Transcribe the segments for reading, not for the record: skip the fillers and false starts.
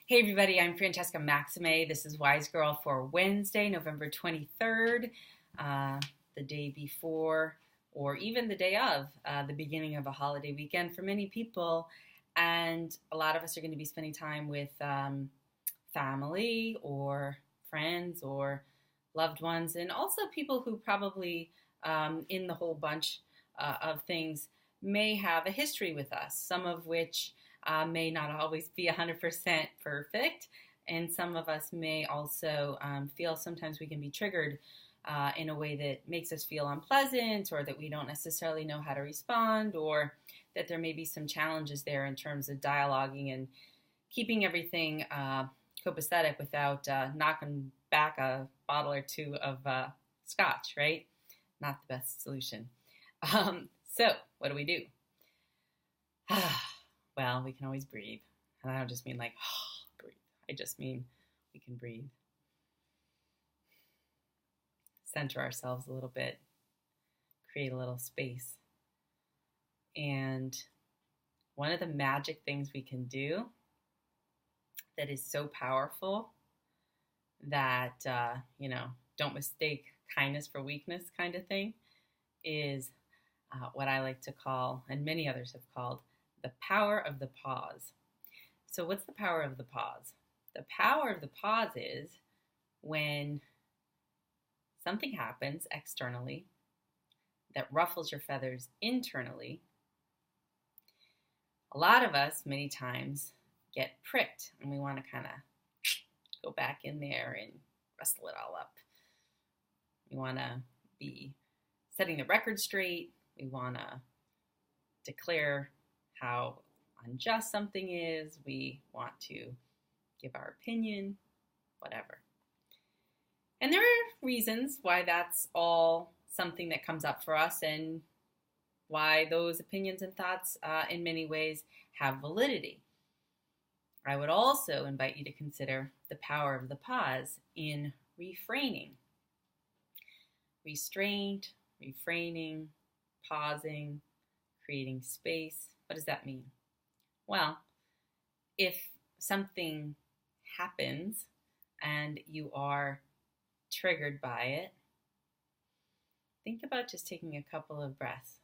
Hey everybody, I'm Francesca Maxime. This is WiseGirl for Wednesday, November 23rd, the day before or even the day of the beginning of a holiday weekend for many people. And a lot of us are going to be spending time with family or friends or loved ones, and also people who probably in the whole bunch of things may have a history with us, some of which may not always be 100% perfect. And some of us may also feel sometimes we can be triggered in a way that makes us feel unpleasant, or that we don't necessarily know how to respond, or that there may be some challenges there in terms of dialoguing and keeping everything copacetic without knocking back a bottle or two of scotch, right? Not the best solution. So what do? Well, we can always breathe. And I don't just mean like, breathe. I just mean we can breathe. Center ourselves a little bit. Create a little space. And one of the magic things we can do that is so powerful that, don't mistake kindness for weakness kind of thing is what I like to call, and many others have called, the power of the pause. So what's the power of the pause? The power of the pause is when something happens externally that ruffles your feathers internally. A lot of us, many times, get pricked, and we want to kind of go back in there and rustle it all up. We want to be setting the record straight. We want to declare how unjust something is. We want to give our opinion, whatever. And there are reasons why that's all something that comes up for us, and why those opinions and thoughts in many ways have validity. I would also invite you to consider the power of the pause in refraining. Restraint, refraining, pausing, creating space. What does that mean? Well, if something happens and you are triggered by it, think about just taking a couple of breaths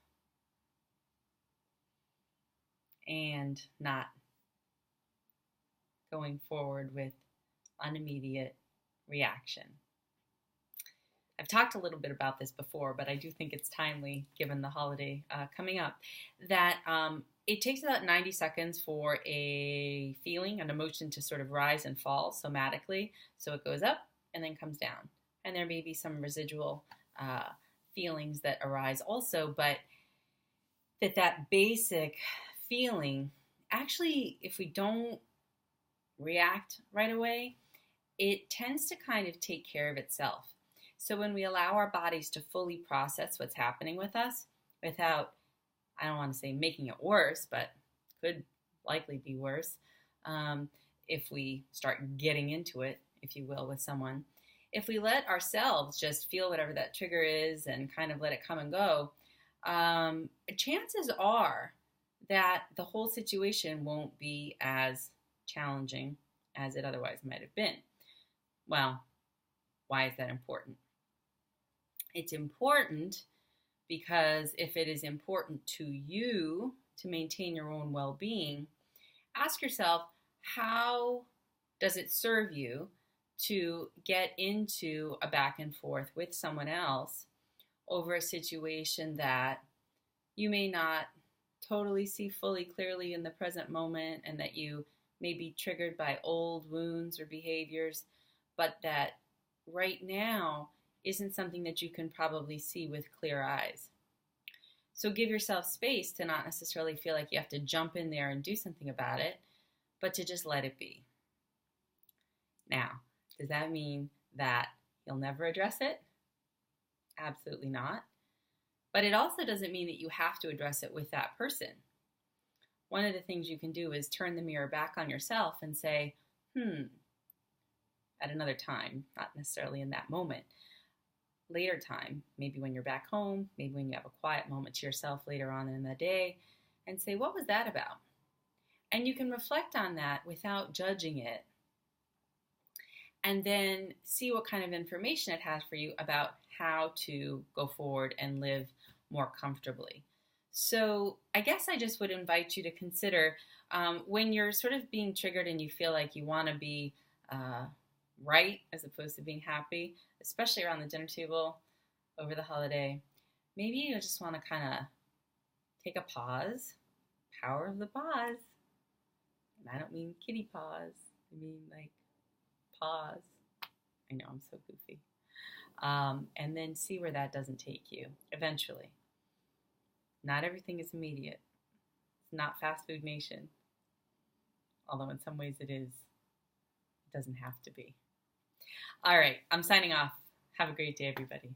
and not going forward with an immediate reaction. I've talked a little bit about this before, but I do think it's timely given the holiday coming up, that it takes about 90 seconds for a feeling, an emotion to sort of rise and fall somatically. So it goes up and then comes down. And there may be some residual feelings that arise also, but that basic feeling, actually, if we don't react right away, it tends to kind of take care of itself. So when we allow our bodies to fully process what's happening with us without, I don't want to say making it worse, but could likely be worse if we start getting into it, if you will, with someone. If we let ourselves just feel whatever that trigger is and kind of let it come and go, chances are that the whole situation won't be as challenging as it otherwise might have been. Well, why is that important? It's important because if it is important to you to maintain your own well-being, ask yourself, how does it serve you to get into a back and forth with someone else over a situation that you may not totally see fully clearly in the present moment, and that you may be triggered by old wounds or behaviors, but that right now isn't something that you can probably see with clear eyes. So give yourself space to not necessarily feel like you have to jump in there and do something about it, but to just let it be. Now, does that mean that you'll never address it? Absolutely not. But it also doesn't mean that you have to address it with that person. One of the things you can do is turn the mirror back on yourself and say, at another time, not necessarily in that moment, later time, maybe when you're back home, maybe when you have a quiet moment to yourself later on in the day, and say, what was that about? And you can reflect on that without judging it, and then see what kind of information it has for you about how to go forward and live more comfortably. So I guess I just would invite you to consider when you're sort of being triggered and you feel like you want to be right as opposed to being happy, especially around the dinner table over the holiday, maybe you just want to kind of take a pause, power of the pause. And I don't mean kitty paws, I mean like pause. I know, I'm so goofy. And then see where that doesn't take you eventually. Not everything is immediate. It's not fast food nation. Although in some ways it is. It doesn't have to be. All right, I'm signing off. Have a great day, everybody.